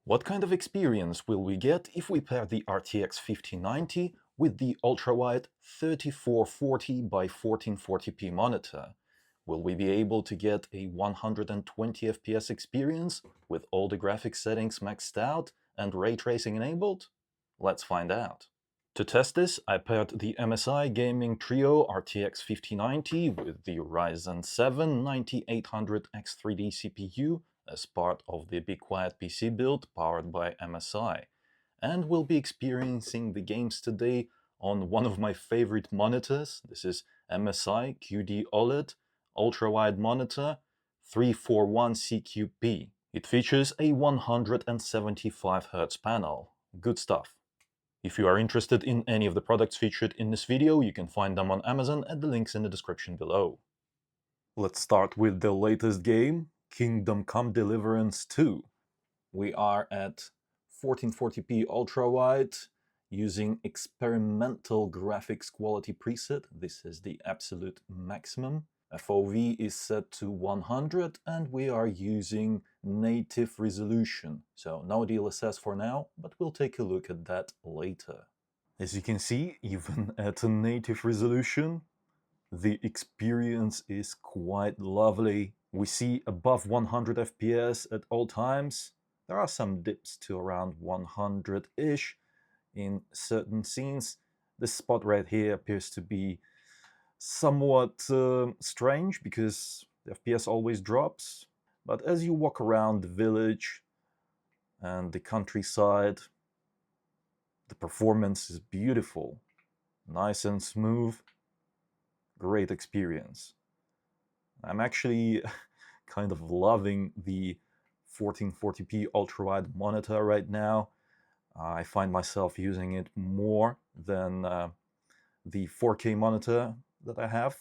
What kind of experience will we get if we pair the RTX 5090 with the Ultrawide 3440 by 1440p monitor? Will we be able to get a 120 FPS experience with all the graphics settings maxed out and ray tracing enabled? Let's find out. To test this, I paired the MSI Gaming Trio RTX 5090 with the Ryzen 7 9800X3D CPU as part of the Be Quiet PC build powered by MSI, and we'll be experiencing the games today on one of my favorite monitors. This is MSI QD OLED Ultrawide Monitor 341CQP. It features a 175Hz panel. Good stuff. If you are interested in any of the products featured in this video, you can find them on Amazon at the links in the description below. Let's start with the latest game, Kingdom Come Deliverance 2. We are at 1440p ultra-wide using experimental graphics quality preset. This is the absolute maximum. FOV is set to 100 and we are using native resolution. So no DLSS for now, but we'll take a look at that later. As you can see, even at a native resolution, the experience is quite lovely. We see above 100 FPS at all times. There are some dips to around 100-ish in certain scenes. This spot right here appears to be somewhat strange because the FPS always drops. But as you walk around the village and the countryside, the performance is beautiful, nice and smooth, great experience. I'm actually kind of loving the 1440p ultrawide monitor right now. I find myself using it more than the 4K monitor that I have,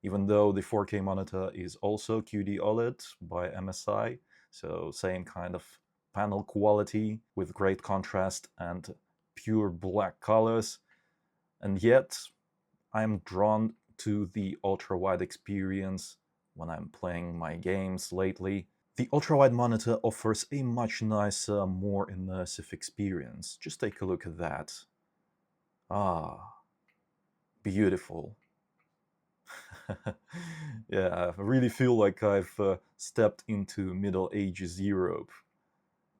even though the 4K monitor is also QD OLED by MSI, so same kind of panel quality with great contrast and pure black colors. And yet I'm drawn to the ultra-wide experience when I'm playing my games lately. The ultra-wide monitor offers a much nicer, more immersive experience. Just take a look at that. Ah, beautiful. Yeah, I really feel like I've stepped into Middle Ages Europe.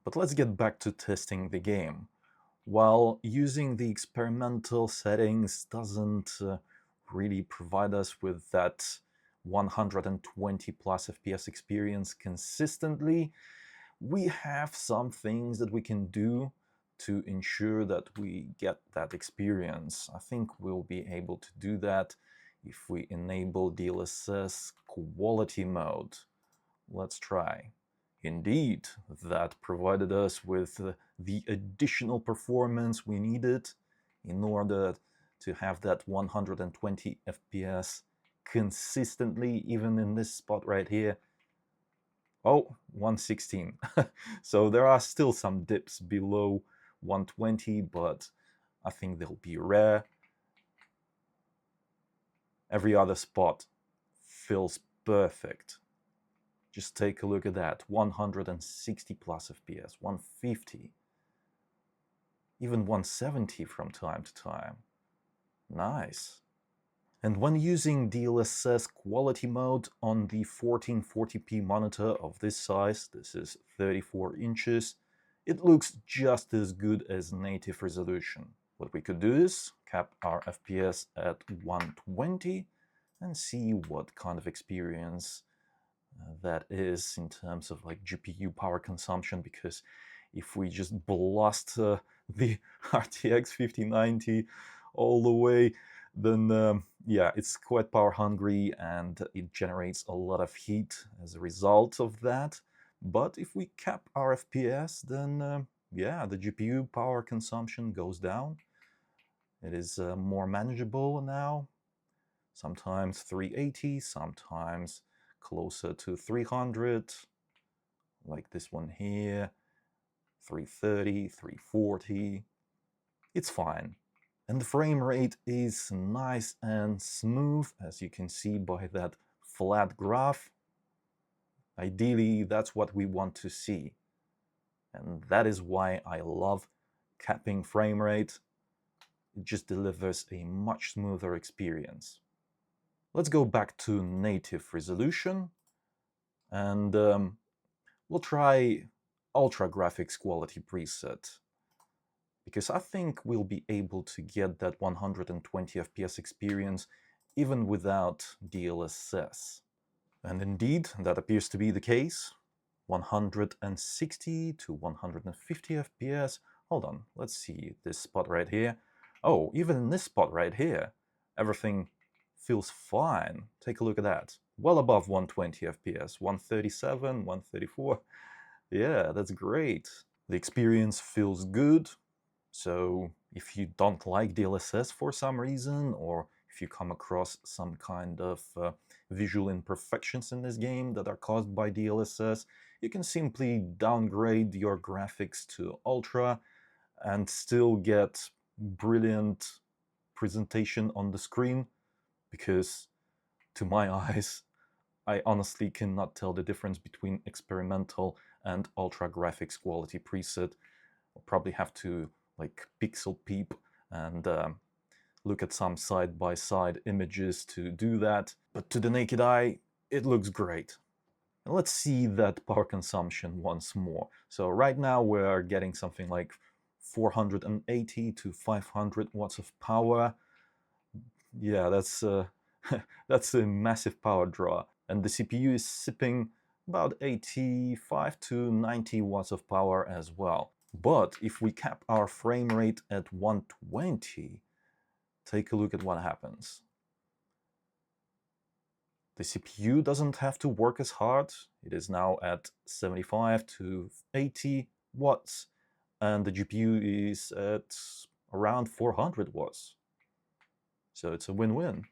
But let's get back to testing the game. While using the experimental settings doesn't really provide us with that 120 plus FPS experience consistently, we have some things that we can do to ensure that we get that experience. I think we'll be able to do that if we enable DLSS quality mode. Let's try. Indeed, that provided us with the additional performance we needed in order to have that 120 FPS consistently, even in this spot right here. Oh, 116. So there are still some dips below 120, but I think they'll be rare. Every other spot feels perfect. Just take a look at that, 160 plus FPS, 150, even 170 from time to time. Nice. And when using DLSS quality mode on the 1440p monitor of this size, this is 34 inches, it looks just as good as native resolution. What we could do is cap our FPS at 120 and see what kind of experience that is in terms of like GPU power consumption, because if we just blast the RTX 5090 all the way, then yeah, it's quite power hungry and it generates a lot of heat as a result of that. But if we cap our FPS, then yeah, the GPU power consumption goes down. It is more manageable now. Sometimes 380, sometimes closer to 300, like this one here, 330, 340. It's fine. And the frame rate is nice and smooth, as you can see by that flat graph. Ideally, that's what we want to see. And that is why I love capping frame rate. It just delivers a much smoother experience. Let's go back to native resolution, and we'll try ultra graphics quality preset, because I think we'll be able to get that 120 FPS experience even without DLSS. And indeed, that appears to be the case. 160 to 150 FPS. Hold on, let's see this spot right here. Oh, even in this spot right here, everything feels fine. Take a look at that. Well above 120 FPS, 137, 134. Yeah, that's great. The experience feels good. So if you don't like DLSS for some reason, or if you come across some kind of visual imperfections in this game that are caused by DLSS, you can simply downgrade your graphics to Ultra and still get brilliant presentation on the screen, because to my eyes, I honestly cannot tell the difference between experimental and Ultra graphics quality preset. I'll probably have to like pixel peep and look at some side-by-side images to do that. But to the naked eye, it looks great. And let's see that power consumption once more. So right now we're getting something like 480 to 500 watts of power. Yeah, that's that's a massive power draw. And the CPU is sipping about 85 to 90 watts of power as well. But if we cap our frame rate at 120, take a look at what happens. The CPU doesn't have to work as hard. It is now at 75 to 80 watts, and the GPU is at around 400 watts. So it's a win-win.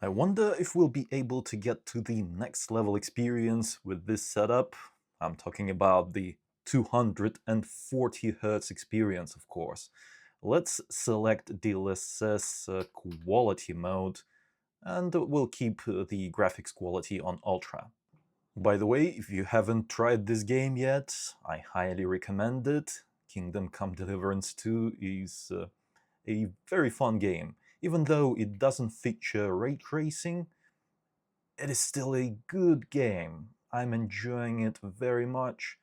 I wonder if we'll be able to get to the next level experience with this setup. I'm talking about the 240 Hz experience, of course. Let's select DLSS quality mode, and we'll keep the graphics quality on Ultra. By the way, if you haven't tried this game yet, I highly recommend it. Kingdom Come Deliverance 2 is a very fun game. Even though it doesn't feature ray tracing, it is still a good game. I'm enjoying it very much,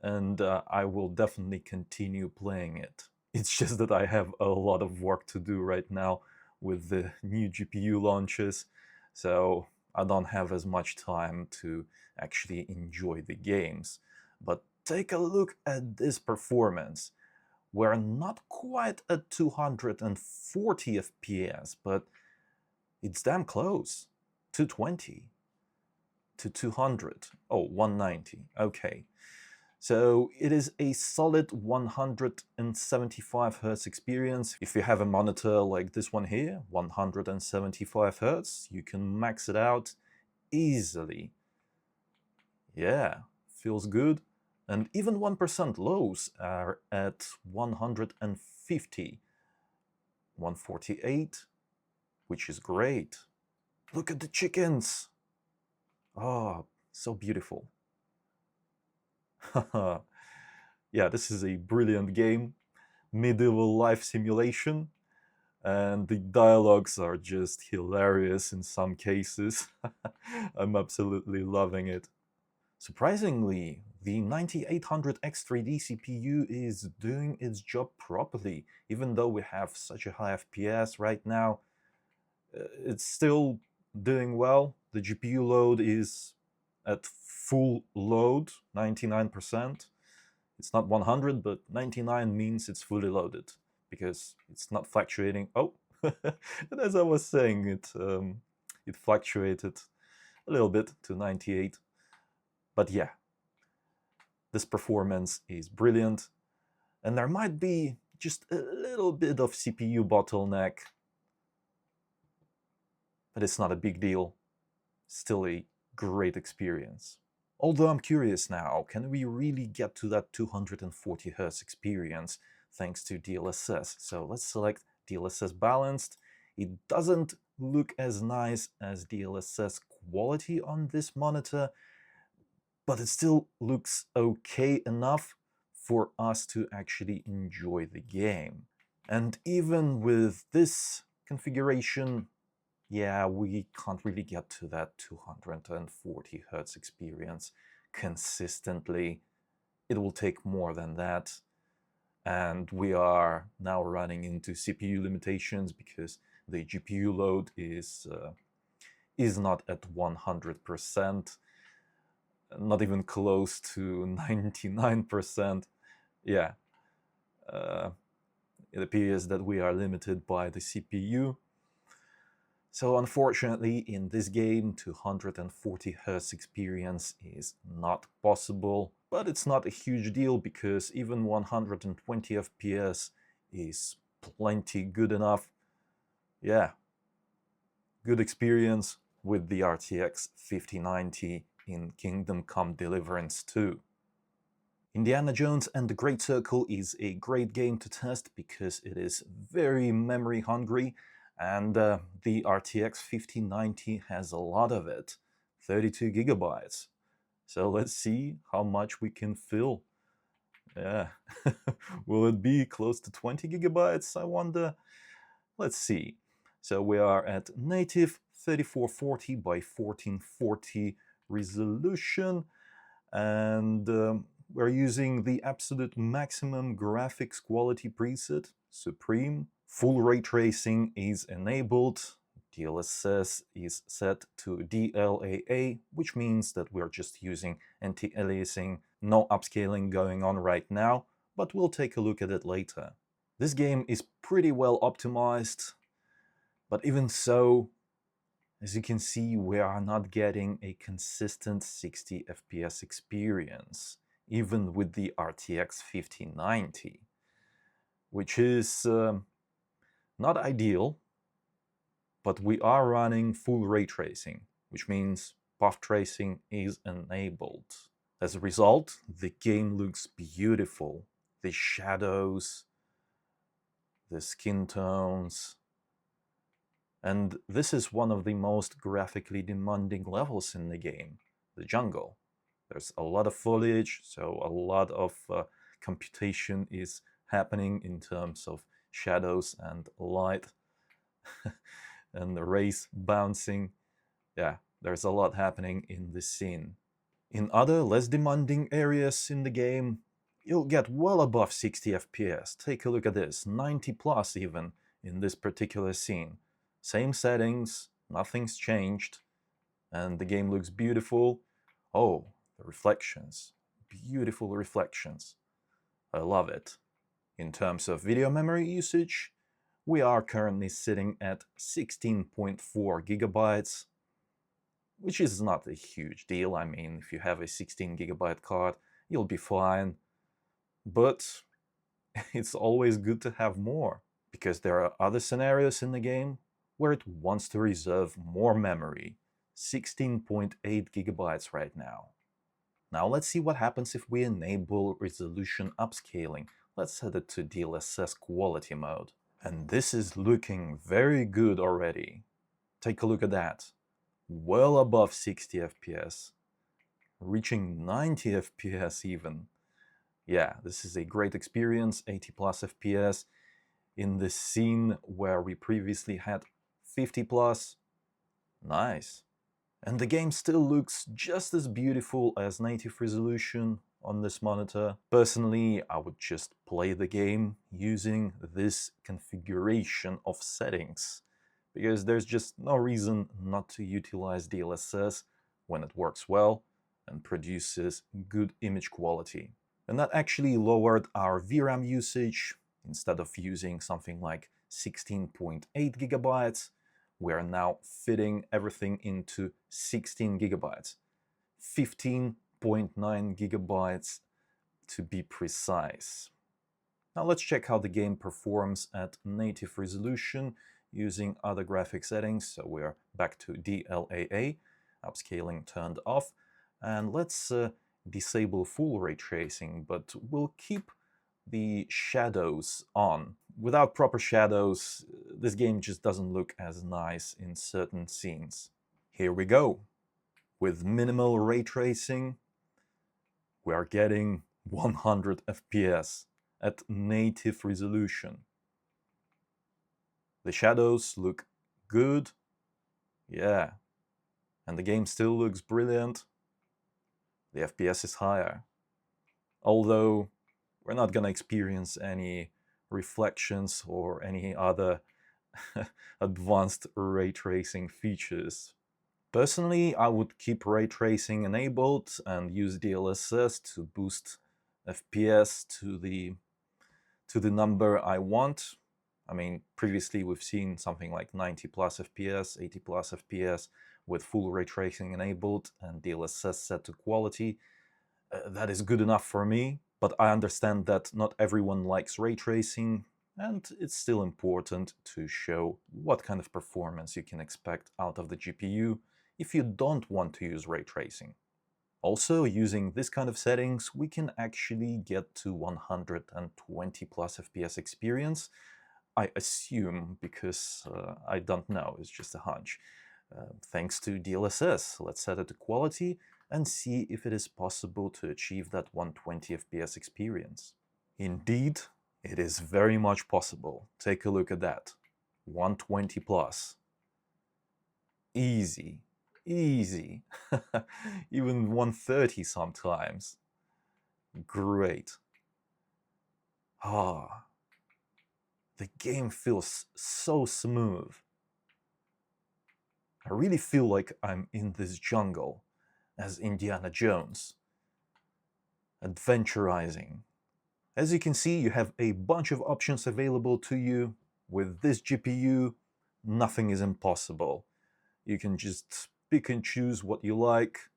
and I will definitely continue playing it. It's just that I have a lot of work to do right now with the new GPU launches, so I don't have as much time to actually enjoy the games. But take a look at this performance. We're not quite at 240 FPS, but it's damn close. 220 to 200. Oh, 190. Okay. So it is a solid 175 Hz experience. If you have a monitor like this one here, 175 Hz, you can max it out easily. Yeah, feels good. And even 1% lows are at 150, 148, which is great. Look at the chickens. Oh, so beautiful. Yeah, this is a brilliant game. Medieval life simulation. And the dialogues are just hilarious in some cases. I'm absolutely loving it. Surprisingly, the 9800X3D CPU is doing its job properly. Even though we have such a high FPS right now, it's still doing well. The GPU load is at full load, 99%. It's not 100, but 99 means it's fully loaded, because it's not fluctuating. Oh, and as I was saying, it fluctuated a little bit to 98. But yeah, this performance is brilliant, and there might be just a little bit of CPU bottleneck, but it's not a big deal. Still a great experience. Although I'm curious now, can we really get to that 240 Hz experience thanks to DLSS? So let's select DLSS Balanced. It doesn't look as nice as DLSS quality on this monitor, but it still looks okay enough for us to actually enjoy the game. And even with this configuration, yeah, we can't really get to that 240 Hz experience consistently. It will take more than that. And we are now running into CPU limitations because the GPU load is not at 100%, not even close to 99%. Yeah, it appears that we are limited by the CPU. So unfortunately, in this game, 240 Hz experience is not possible. But it's not a huge deal because even 120 FPS is plenty good enough. Yeah, good experience with the RTX 5090 in Kingdom Come Deliverance 2. Indiana Jones and the Great Circle is a great game to test because it is very memory hungry, and the RTX 5090 has a lot of it, 32 gigabytes. So let's see how much we can fill. Yeah, will it be close to 20 gigabytes, I wonder? Let's see. So we are at native 3440 by 1440 resolution, and we're using the absolute maximum graphics quality preset, Supreme. Full ray tracing is enabled. DLSS is set to DLAA, which means that we're just using anti-aliasing, no upscaling going on right now, but we'll take a look at it later. This game is pretty well optimized, but even so, as you can see, we are not getting a consistent 60 FPS experience, even with the RTX 5090, which is not ideal, but we are running full ray tracing, which means path tracing is enabled. As a result, the game looks beautiful. The shadows, the skin tones, and this is one of the most graphically demanding levels in the game, the jungle. There's a lot of foliage, so a lot of computation is happening in terms of shadows and light and the rays bouncing. Yeah, there's a lot happening in this scene. In other less demanding areas in the game, you'll get well above 60 FPS. Take a look at this, 90 plus even in this particular scene. Same settings, nothing's changed, and the game looks beautiful. Oh, the reflections, beautiful reflections. I love it. In terms of video memory usage, we are currently sitting at 16.4 gigabytes, which is not a huge deal. I mean, if you have a 16 gigabyte card, you'll be fine. But it's always good to have more, because there are other scenarios in the game where it wants to reserve more memory. 16.8 gigabytes right now. Now let's see what happens if we enable resolution upscaling. Let's set it to DLSS quality mode. And this is looking very good already. Take a look at that. Well above 60 FPS. Reaching 90 FPS even. Yeah, this is a great experience, 80 plus FPS. In this scene where we previously had 50 plus. Nice. And the game still looks just as beautiful as native resolution on this monitor. Personally, I would just play the game using this configuration of settings, because there's just no reason not to utilize DLSS when it works well and produces good image quality. And that actually lowered our VRAM usage. Instead of using something like 16.8 gigabytes, we are now fitting everything into 16 gigabytes. 15.9 gigabytes to be precise. Now let's check how the game performs at native resolution using other graphic settings. So we're back to DLAA, upscaling turned off, and let's disable full ray tracing, but we'll keep the shadows on. Without proper shadows, this game just doesn't look as nice in certain scenes. Here we go. With minimal ray tracing, we are getting 100 FPS at native resolution. The shadows look good, yeah, and the game still looks brilliant. The FPS is higher, although we're not gonna experience any reflections or any other advanced ray tracing features. Personally, I would keep ray tracing enabled and use DLSS to boost FPS to the number I want. I mean, previously we've seen something like 90 plus FPS, 80 plus FPS with full ray tracing enabled and DLSS set to quality. That is good enough for me, but I understand that not everyone likes ray tracing, and it's still important to show what kind of performance you can expect out of the GPU if you don't want to use ray tracing. Also, using this kind of settings, we can actually get to 120 plus FPS experience. I assume, because I don't know, it's just a hunch. Thanks to DLSS, let's set it to quality and see if it is possible to achieve that 120 FPS experience. Indeed, it is very much possible. Take a look at that. 120 plus. Easy. Easy. Even 130 sometimes. Great. Ah. The game feels so smooth. I really feel like I'm in this jungle as Indiana Jones, adventurizing. As you can see, you have a bunch of options available to you. With this GPU, nothing is impossible. You can just pick and choose what you like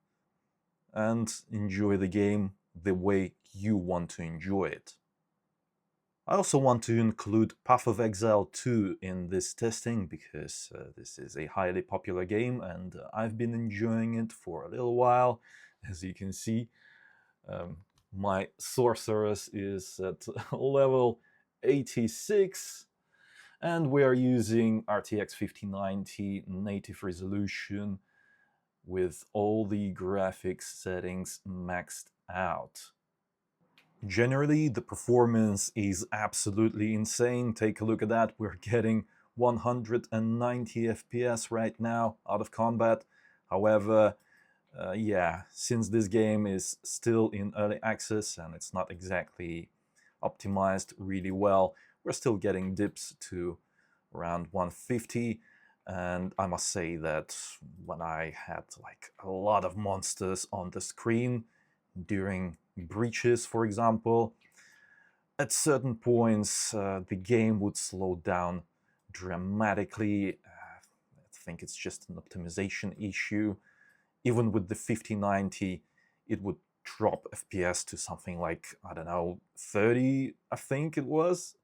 and enjoy the game the way you want to enjoy it. I also want to include Path of Exile 2 in this testing because this is a highly popular game and I've been enjoying it for a little while. As you can see, my sorceress is at level 86 and we are using RTX 5090 native resolution with all the graphics settings maxed out. Generally, the performance is absolutely insane. Take a look at that. We're getting 190 FPS right now out of combat. However, yeah, since this game is still in early access and it's not exactly optimized really well, we're still getting dips to around 150. And I must say that when I had like a lot of monsters on the screen during breaches, for example, at certain points the game would slow down dramatically. I think it's just an optimization issue. Even with the 5090, it would drop FPS to something like, I don't know, 30, I think it was.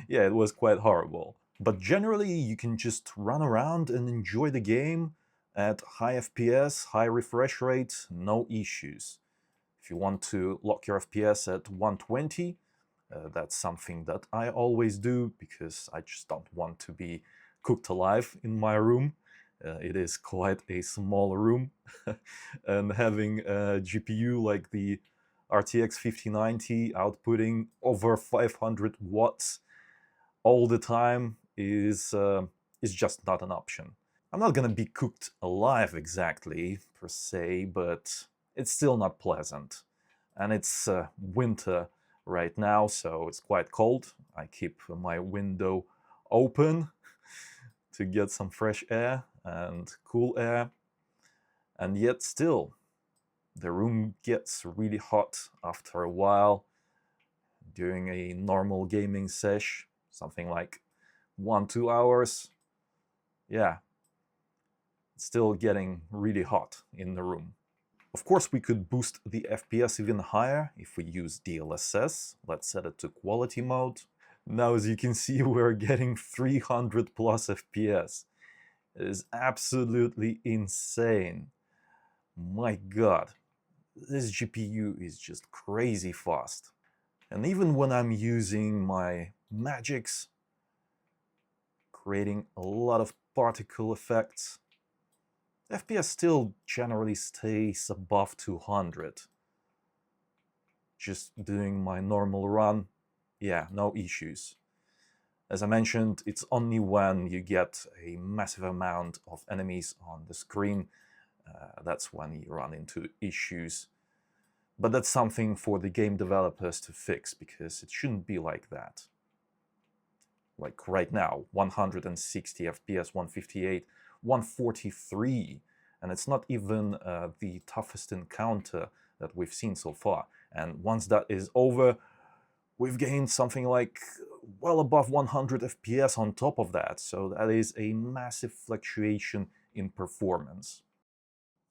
Yeah, it was quite horrible. But generally, you can just run around and enjoy the game at high FPS, high refresh rate, no issues. If you want to lock your FPS at 120, that's something that I always do because I just don't want to be cooked alive in my room. It is quite a small room, and having a GPU like the RTX 5090 outputting over 500 watts all the time is just not an option. I'm not gonna be cooked alive exactly, per se, but it's still not pleasant. And it's winter right now, so it's quite cold. I keep my window open to get some fresh air and cool air. And yet still, the room gets really hot after a while. During a normal gaming sesh, something like 1-2 hours, yeah, it's still getting really hot in the room. Of course, we could boost the FPS even higher if we use DLSS. Let's set it to quality mode. Now, as you can see, we're getting 300 plus FPS. It is absolutely insane. My God, this GPU is just crazy fast. And even when I'm using my magics, creating a lot of particle effects, FPS still generally stays above 200. just doing my normal run, yeah, no issues. As I mentioned, it's only when you get a massive amount of enemies on the screen that's when you run into issues. But that's something for the game developers to fix, because it shouldn't be like that. Like right now, 160 FPS, 158, 143, and it's not even the toughest encounter that we've seen so far. And once that is over, we've gained something like well above 100 FPS on top of that, so that is a massive fluctuation in performance.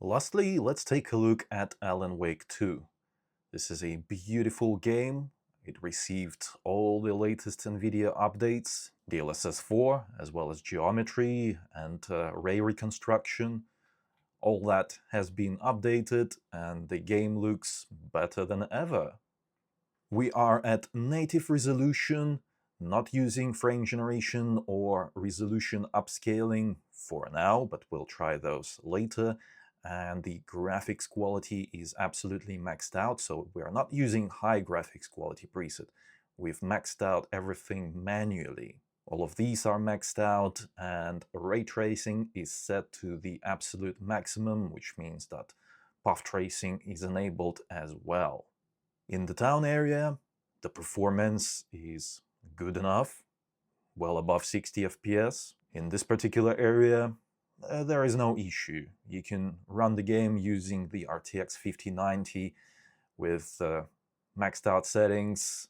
Lastly, let's take a look at Alan Wake 2. This is a beautiful game. It received all the latest NVIDIA updates, DLSS 4, as well as geometry and ray reconstruction. All that has been updated and the game looks better than ever. We are at native resolution, not using frame generation or resolution upscaling for now, but we'll try those later. And the graphics quality is absolutely maxed out, so we are not using high graphics quality preset. We've maxed out everything manually. All of these are maxed out, and ray tracing is set to the absolute maximum, which means that path tracing is enabled as well. In the town area, the performance is good enough, well above 60 FPS. In this particular area, there is no issue. You can run the game using the RTX 5090 with maxed out settings,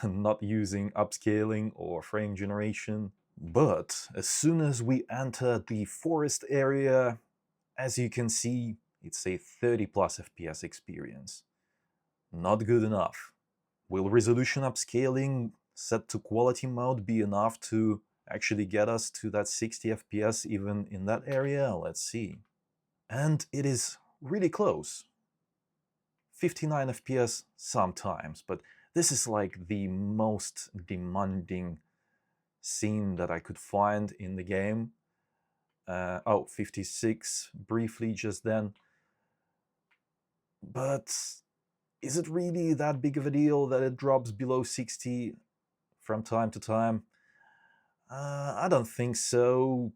not using upscaling or frame generation. But as soon as we enter the forest area, as you can see, it's a 30 plus FPS experience. Not good enough. Will resolution upscaling set to quality mode be enough to actually get us to that 60 FPS even in that area? Let's see. And it is really close. 59 FPS sometimes, but this is like the most demanding scene that I could find in the game. 56 briefly just then. But is it really that big of a deal that it drops below 60 from time to time? I don't think so.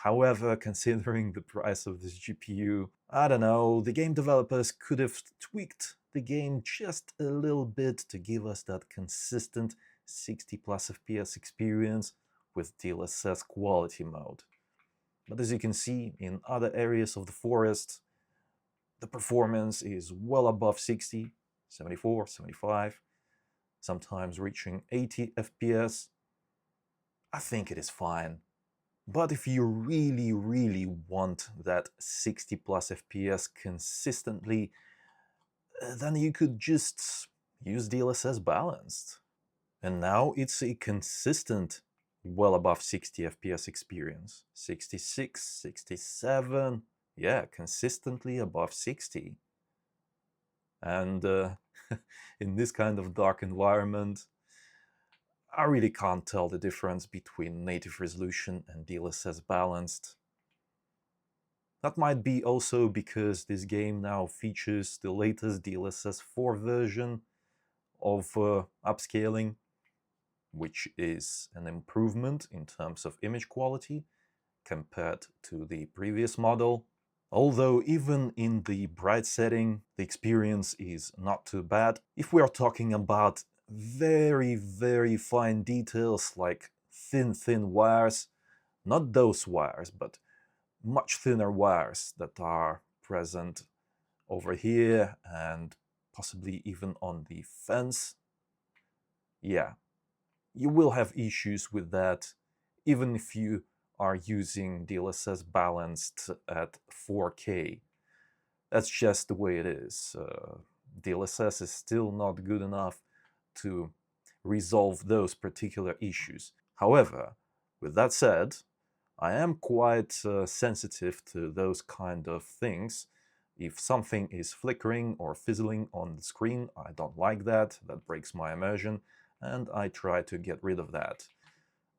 However, considering the price of this GPU, I don't know, the game developers could have tweaked the game just a little bit to give us that consistent 60 plus FPS experience with DLSS quality mode. But as you can see, in other areas of the forest, the performance is well above 60, 74, 75, sometimes reaching 80 FPS. I think it is fine. But if you really want that 60 plus FPS consistently, then you could just use DLSS Balanced. And now it's a consistent well above 60 FPS experience. 66, 67, yeah, consistently above 60. And in this kind of dark environment, I really can't tell the difference between native resolution and DLSS Balanced. That might be also because this game now features the latest DLSS 4 version of upscaling, which is an improvement in terms of image quality compared to the previous model. Although even in the bright setting, the experience is not too bad. If we are talking about very fine details like thin wires, not those wires, but much thinner wires that are present over here and possibly even on the fence, yeah, you will have issues with that even if you are using DLSS Balanced at 4K. That's just the way it is. DLSS is still not good enough to resolve those particular issues. However, with that said, I am quite sensitive to those kind of things. If something is flickering or fizzling on the screen, I don't like that. That breaks my immersion, and I try to get rid of that.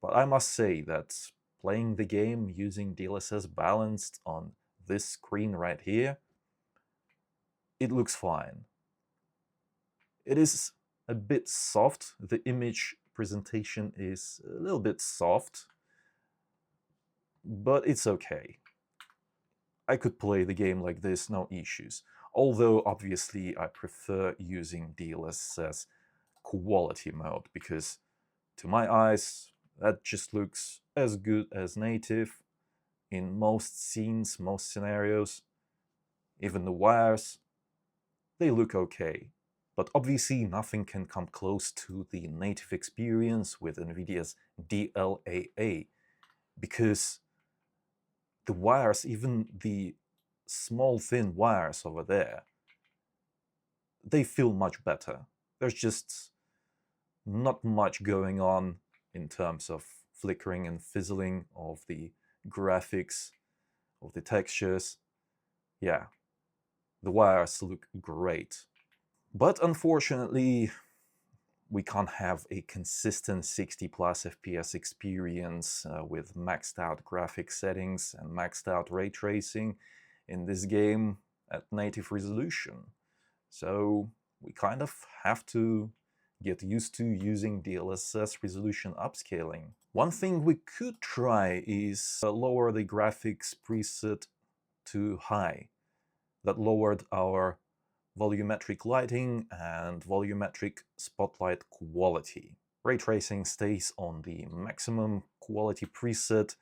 But I must say that playing the game using DLSS Balanced on this screen right here, it looks fine. It is a bit soft. The image presentation is a little bit soft, but it's okay. I could play the game like this, no issues. Although, obviously, I prefer using DLSS quality mode, because to my eyes, that just looks as good as native in most scenes, most scenarios. Even the wires, they look okay. But obviously nothing can come close to the native experience with NVIDIA's DLAA, because the wires, even the small thin wires over there, they feel much better. There's just not much going on in terms of flickering and fizzling of the graphics, of the textures. Yeah, the wires look great. But unfortunately, we can't have a consistent 60 plus FPS experience with maxed out graphics settings and maxed out ray tracing in this game at native resolution. So we kind of have to get used to using DLSS resolution upscaling. One thing we could try is lower the graphics preset to high. That lowered our volumetric lighting and volumetric spotlight quality. Ray tracing stays on the maximum quality preset.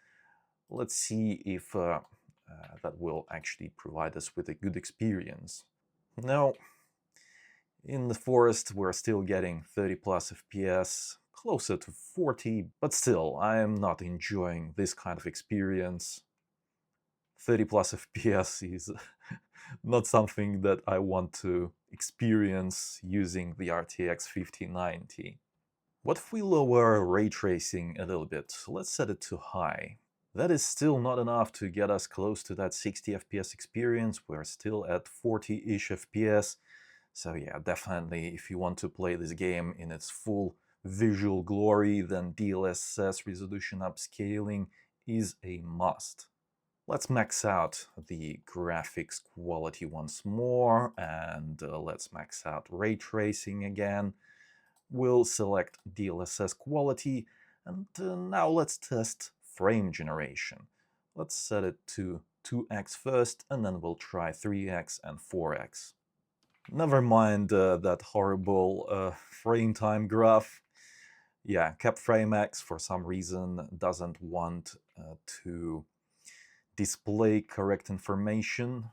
Let's see if that will actually provide us with a good experience. Now, in the forest we're still getting 30 plus FPS, closer to 40, but still I am not enjoying this kind of experience. 30 plus FPS is not something that I want to experience using the RTX 5090. What if we lower ray tracing a little bit? Let's set it to high. That is still not enough to get us close to that 60 FPS experience. We're still at 40-ish FPS. So yeah, definitely if you want to play this game in its full visual glory, then DLSS resolution upscaling is a must. Let's max out the graphics quality once more, and let's max out ray tracing again. We'll select DLSS quality, and now let's test frame generation. Let's set it to 2x first, and then we'll try 3x and 4x. Never mind that horrible frame time graph. Yeah, CapFrameX for some reason doesn't want to display correct information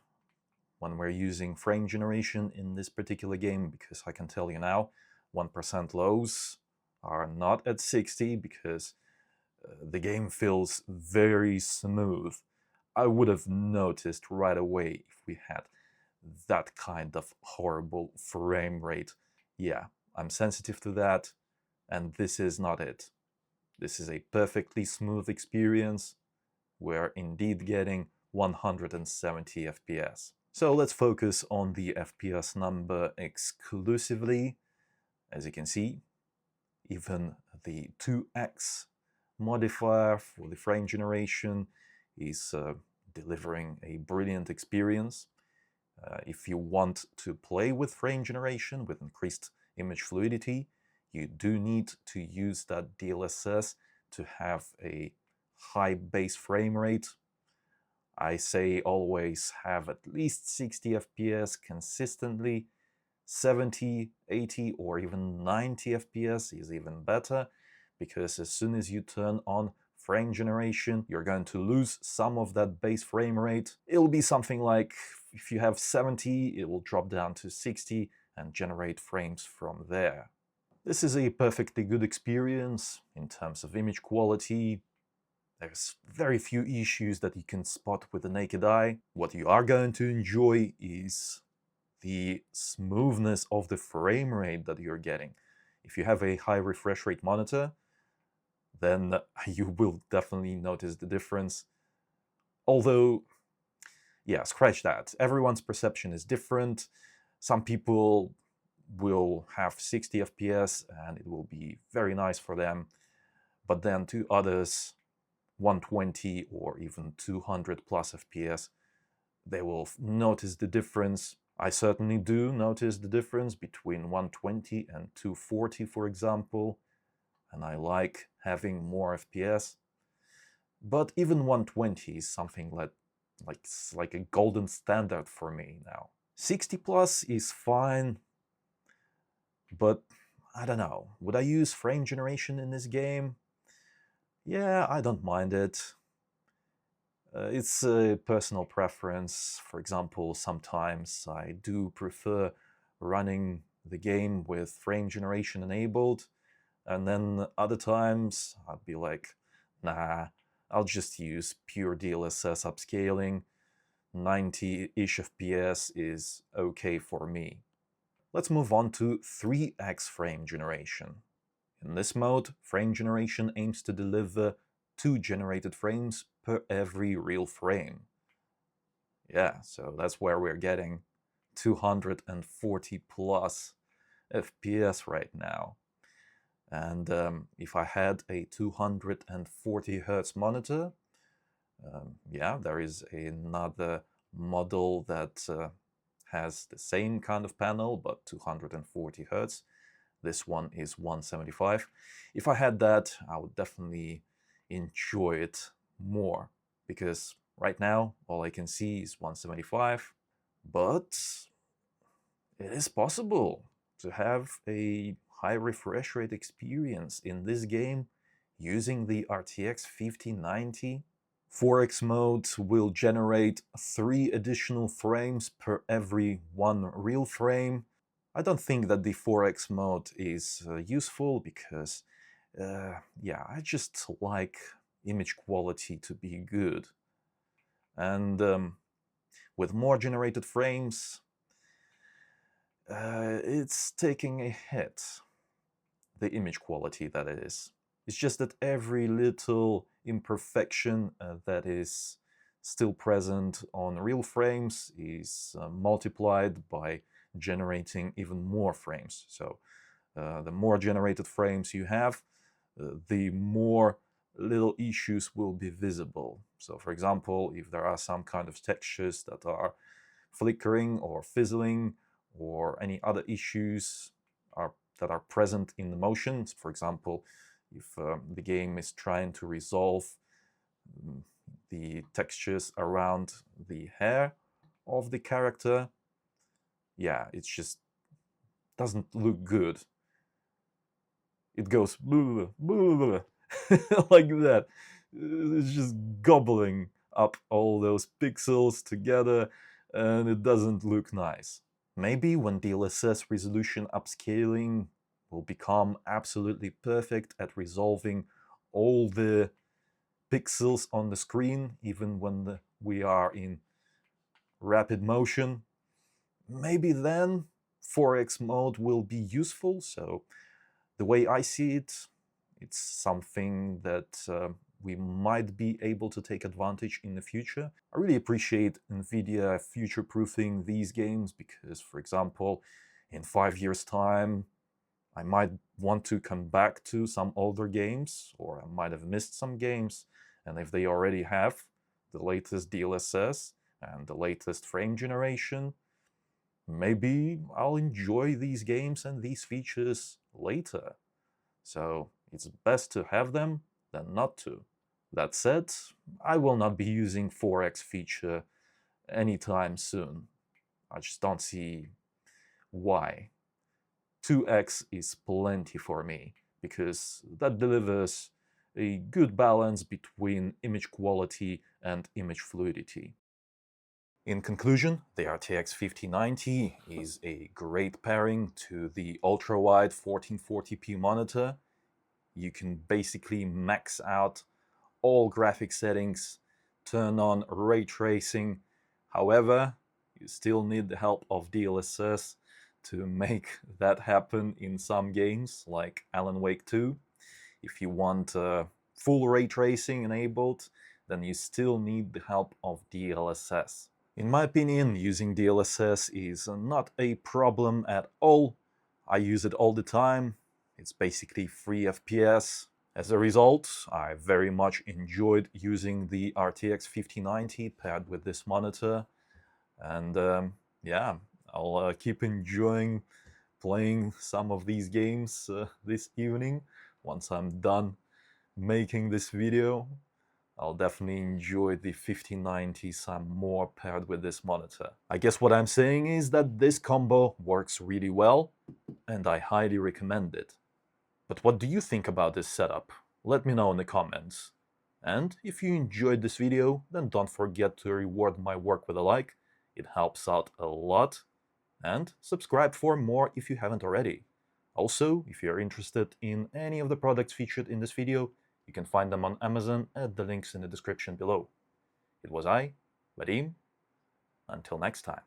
when we're using frame generation in this particular game, because I can tell you now, 1% lows are not at 60 because the game feels very smooth. I would have noticed right away if we had that kind of horrible frame rate. Yeah, I'm sensitive to that, and this is not it. This is a perfectly smooth experience. We're indeed getting 170 FPS. So let's focus on the FPS number exclusively. As you can see, even the 2x modifier for the frame generation is delivering a brilliant experience. If you want to play with frame generation with increased image fluidity, you do need to use that DLSS to have a high base frame rate. I say always have at least 60 FPS consistently. 70, 80, or even 90 FPS is even better, because as soon as you turn on frame generation, you're going to lose some of that base frame rate. It'll be something like, if you have 70, it will drop down to 60 and generate frames from there. This is a perfectly good experience in terms of image quality. There's very few issues that you can spot with the naked eye. What you are going to enjoy is the smoothness of the frame rate that you're getting. If you have a high refresh rate monitor, then you will definitely notice the difference. Although, yeah, scratch that. Everyone's perception is different. Some people will have 60 FPS and it will be very nice for them. But then to others, 120 or even 200 plus FPS, they will notice the difference. I certainly do notice the difference between 120 and 240, for example, and I like having more FPS. But even 120 is something like a golden standard for me now. 60 plus is fine, but I don't know. Would I use frame generation in this game? Yeah, I don't mind it. It's a personal preference. For example, sometimes I do prefer running the game with frame generation enabled, and then other times I'd be like, nah, I'll just use pure DLSS upscaling. 90-ish FPS is okay for me. Let's move on to 3x frame generation. In this mode, frame generation aims to deliver 2 generated frames per every real frame. Yeah, so that's where we're getting 240 plus FPS right now. And if I had a 240 Hz monitor, yeah, there is another model that has the same kind of panel, but 240 Hz. This one is 175. If I had that, I would definitely enjoy it more, because right now all I can see is 175, but it is possible to have a high refresh rate experience in this game using the RTX 5090. 4x mode will generate 3 additional frames per every 1 real frame. I don't think that the 4x mode is useful because, yeah, I just like image quality to be good. And with more generated frames, it's taking a hit, the image quality that is. It's just that every little imperfection that is still present on real frames is multiplied by generating even more frames. So the more generated frames you have, the more little issues will be visible. So for example, if there are some kind of textures that are flickering or fizzling, or any other issues that are present in the motions, for example, if the game is trying to resolve the textures around the hair of the character, yeah, it just doesn't look good. It goes blah, blah, blah, like that. It's just gobbling up all those pixels together, and it doesn't look nice. Maybe when DLSS resolution upscaling will become absolutely perfect at resolving all the pixels on the screen, even when we are in rapid motion, maybe then 4x mode will be useful. So the way I see it, it's something that we might be able to take advantage in the future. I really appreciate NVIDIA future-proofing these games because, for example, in 5 years' time, I might want to come back to some older games, or I might have missed some games, and if they already have the latest DLSS and the latest frame generation, maybe I'll enjoy these games and these features later. So it's best to have them than not to. That said, I will not be using 4x feature anytime soon. I just don't see why. 2x is plenty for me, because that delivers a good balance between image quality and image fluidity. In conclusion, the RTX 5090 is a great pairing to the Ultrawide 1440p monitor. You can basically max out all graphic settings, turn on ray tracing. However, you still need the help of DLSS to make that happen in some games, like Alan Wake 2. If you want full ray tracing enabled, then you still need the help of DLSS. In my opinion, using DLSS is not a problem at all. I use it all the time. It's basically free FPS. As a result, I very much enjoyed using the RTX 5090 paired with this monitor. And yeah, I'll keep enjoying playing some of these games this evening. Once I'm done making this video, I'll definitely enjoy the 5090 some more paired with this monitor. I guess what I'm saying is that this combo works really well, and I highly recommend it. But what do you think about this setup? Let me know in the comments. And if you enjoyed this video, then don't forget to reward my work with a like. It helps out a lot. And subscribe for more if you haven't already. Also, if you're interested in any of the products featured in this video, you can find them on Amazon at the links in the description below. It was I, Vadim. Until next time.